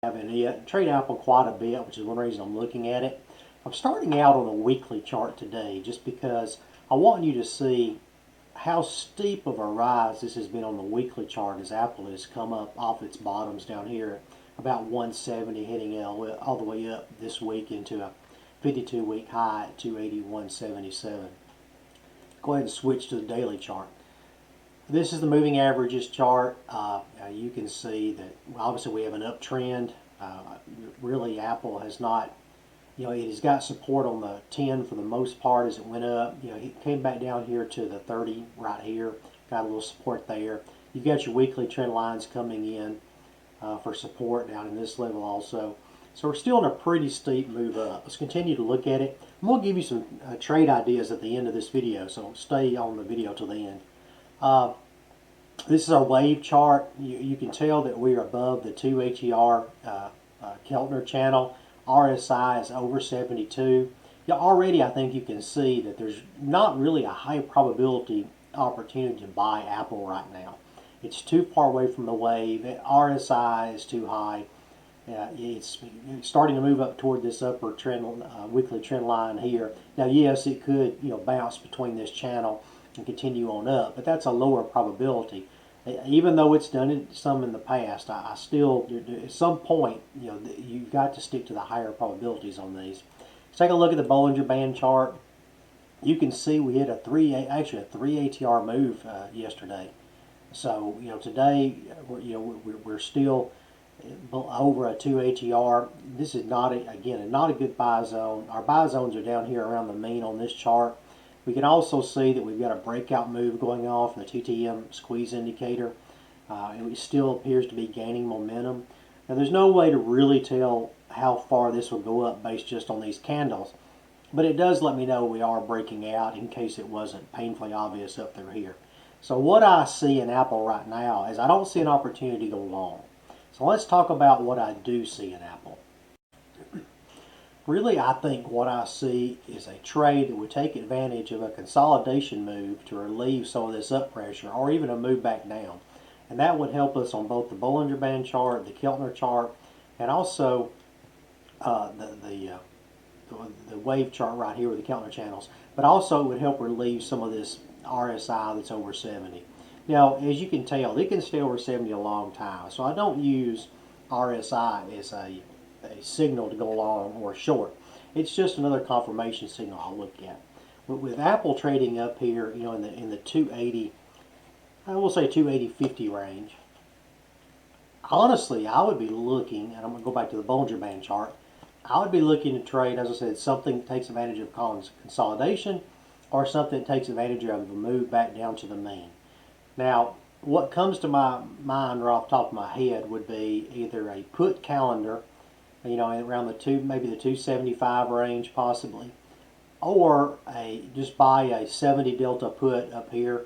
Having it trade Apple quite a bit, which is one reason I'm looking at it. I'm starting out on a weekly chart today just because I want you to see how steep of a rise this has been on the weekly chart as Apple has come up off its bottoms down here about 170, heading all the way up this week into a 52-week high at 281.77. Go ahead and switch to the daily chart. This is the moving averages chart. You can see that obviously we have an uptrend. Really, Apple has not, it has got support on the 10 for the most part as it went up. It came back down here to the 30 right here. Got a little support there. You've got your weekly trend lines coming in for support down in this level also. So we're still in a pretty steep move up. Let's continue to look at it. I'm going to give you some trade ideas at the end of this video, so stay on the video till the end. This is our wave chart. You can tell that we are above the 2 HER Keltner channel. RSI is over 72. Already I think you can see that there's not really a high probability opportunity to buy Apple right now. It's too far away from the wave. RSI is too high. It's starting to move up toward this upper trend, weekly trend line here. Now, yes, it could bounce between this channel and continue on up, but that's a lower probability. Even though it's done some in the past, I still, at some point, you've got to stick to the higher probabilities on these. Let's take a look at the Bollinger Band chart. You can see we hit a 3 ATR move yesterday. So today we're still over a 2 HER. This is not not a good buy zone. Our buy zones are down here around the mean on this chart. We can also see that we've got a breakout move going off in the TTM squeeze indicator. It still appears to be gaining momentum. Now there's no way to really tell how far this will go up based just on these candles, but it does let me know we are breaking out in case it wasn't painfully obvious up through here. So what I see in Apple right now is I don't see an opportunity to go long. So let's talk about what I do see in Apple. Really, I think what I see is a trade that would take advantage of a consolidation move to relieve some of this up pressure, or even a move back down. And that would help us on both the Bollinger Band chart, the Keltner chart, and also the wave chart right here with the Keltner channels. But also it would help relieve some of this RSI that's over 70. Now, as you can tell, it can stay over 70 a long time. So I don't use RSI as a signal to go long or short. It's just another confirmation signal I'll look at. But with Apple trading up here, in the 280, I will say 280.50 range. Honestly, I would be looking, and I'm going to go back to the Bollinger Band chart. I would be looking to trade, as I said, something that takes advantage of consolidation, or something that takes advantage of a move back down to the mean. Now, what comes to my mind right off the top of my head would be either a put calendar, around maybe the 275 range possibly, or just buy a 70 delta put up here,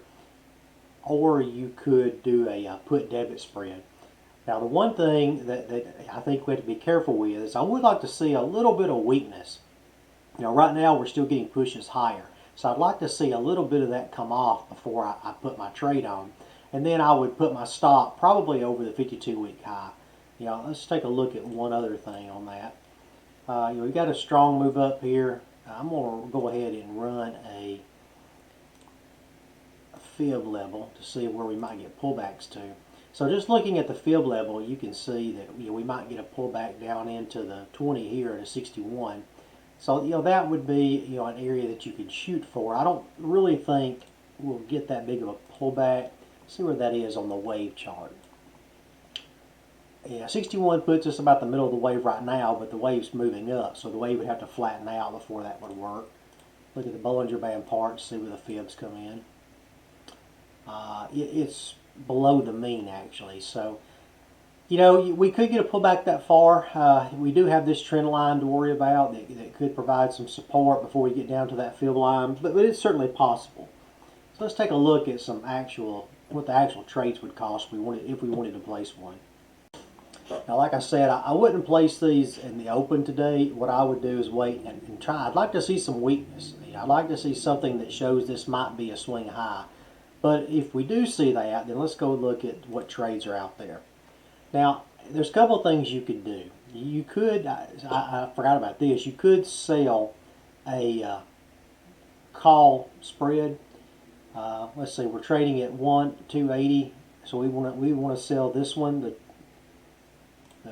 or you could do a put debit spread. Now, the one thing that I think we have to be careful with is I would like to see a little bit of weakness. Right now we're still getting pushes higher, so I'd like to see a little bit of that come off before I put my trade on, and then I would put my stop probably over the 52-week high. Let's take a look at one other thing on that. We got a strong move up here. I'm going to go ahead and run a fib level to see where we might get pullbacks to. So just looking at the fib level, you can see that we might get a pullback down into the 20 here at a 61. So that would be an area that you could shoot for. I don't really think we'll get that big of a pullback. See where that is on the wave chart. Yeah, 61 puts us about the middle of the wave right now, but the wave's moving up, so the wave would have to flatten out before that would work. Look at the Bollinger Band part, see where the fibs come in. It's below the mean, actually. So, we could get a pullback that far. We do have this trend line to worry about that could provide some support before we get down to that fib line, but it's certainly possible. So let's take a look at what the actual trades would cost if we wanted to place one. Now, like I said, I wouldn't place these in the open today. What I would do is wait and try. I'd like to see some weakness. I'd like to see something that shows this might be a swing high. But if we do see that, then let's go look at what trades are out there. Now, there's a couple of things you could do. You could, I forgot about this, you could sell a call spread. Let's see, we're trading at 280, so we want to sell this one.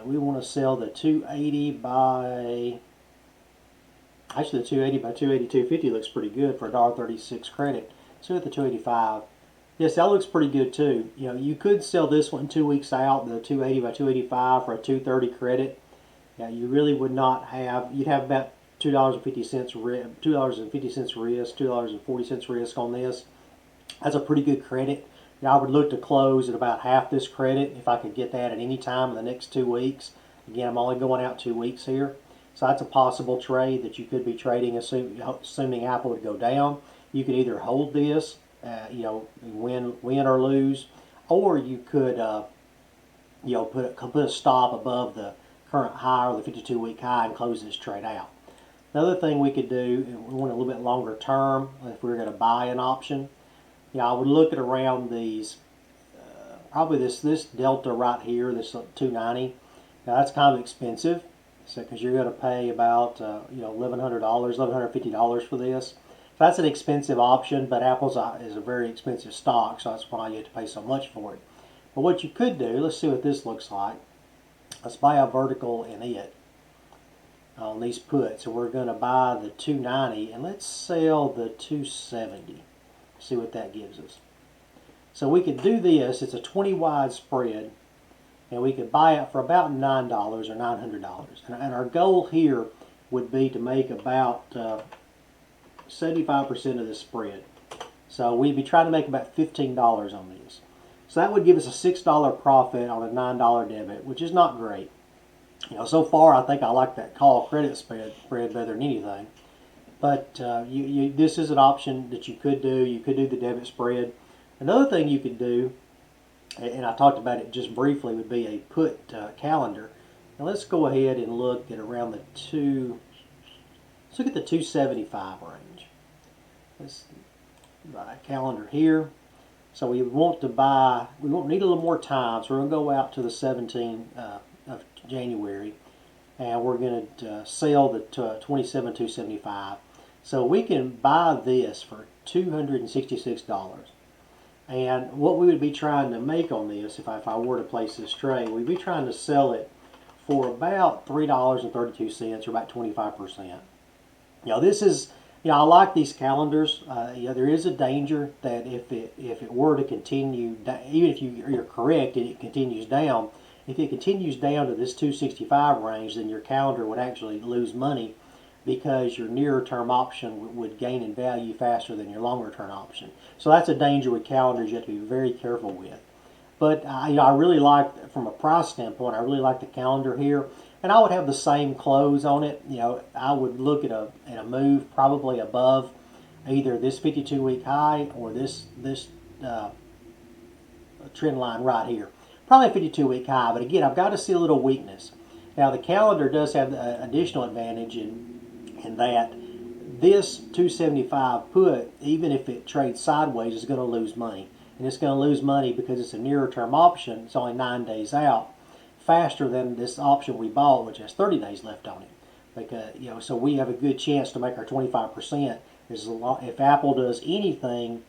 We want to sell the 280 by, actually the 280 by 282.50 looks pretty good for $1.36 credit. So at the 285. Yes, that looks pretty good too. You know, you could sell this one 2 weeks out, the 280 by 285 for a 230 credit. Yeah, you really would not have, you'd have about $2.50 risk, $2.40 risk on this. That's a pretty good credit. You know, I would look to close at about half this credit if I could get that at any time in the next 2 weeks. Again, I'm only going out 2 weeks here. So that's a possible trade that you could be trading, assuming Apple would go down. You could either hold this, you know, win or lose, or you could, you know, put a stop above the current high or the 52-week high and close this trade out. Another thing we could do, we want a little bit longer term, if we were going to buy an option, you know, I would look at around these, probably this delta right here, this 290. Now that's kind of expensive, so because you're going to pay about you know, $1,100, $1,150 for this. So that's an expensive option, but Apple's is a very expensive stock, so that's why you have to pay so much for it. But what you could do, let's see what this looks like. Let's buy a vertical in it on these puts. So we're going to buy the 290 and let's sell the 270. See what that gives us. So we could do this. It's a 20 wide spread, and we could buy it for about $9 or $900. And our goal here would be to make about 75% of the spread. So we'd be trying to make about $15 on these. So that would give us a $6 profit on a $9 debit, which is not great. You know, so far I think I like that call credit spread better than anything. But this is an option that you could do. You could do the debit spread. Another thing you could do, and I talked about it just briefly, would be a put calendar. Now let's go ahead and look at around the let's look at the 275 range. Let's buy a calendar here. So we want to buy, we won't need a little more time, so we're going to go out to the 17th of January, and we're going to sell the 27,275. So we can buy this for $266. And what we would be trying to make on this, if I were to place this trade, we'd be trying to sell it for about $3.32, or about 25%. You know, this is, you know, I like these calendars. You know, there is a danger that if it were to continue, even if you're correct and it continues down, if it continues down to this 265 range, then your calendar would actually lose money, because your nearer term option would gain in value faster than your longer term option. So that's a danger with calendars you have to be very careful with. But you know, I really like, from a price standpoint, I really like the calendar here. And I would have the same close on it. You know, I would look at a move probably above either this 52-week high or this trend line right here. Probably a 52-week high, but again, I've got to see a little weakness. Now the calendar does have the additional advantage in that this 275 put, even if it trades sideways, is going to lose money. And it's going to lose money because it's a nearer term option. It's only 9 days out, faster than this option we bought, which has 30 days left on it. Because, you know, so we have a good chance to make our 25%. If Apple does anything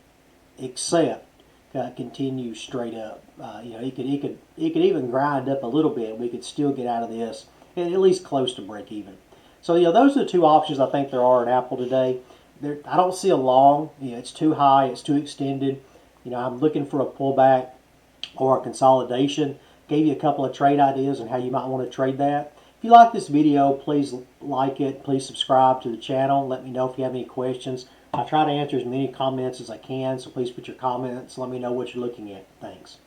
except continue straight up, you know, it could even grind up a little bit. We could still get out of this at least close to break even. So, you know, those are the two options I think there are in Apple today. I don't see a long. You know, it's too high, it's too extended. You know, I'm looking for a pullback or a consolidation. Gave you a couple of trade ideas on how you might want to trade that. If you like this video, please like it. Please subscribe to the channel. Let me know if you have any questions. I try to answer as many comments as I can, so please put your comments. Let me know what you're looking at. Thanks.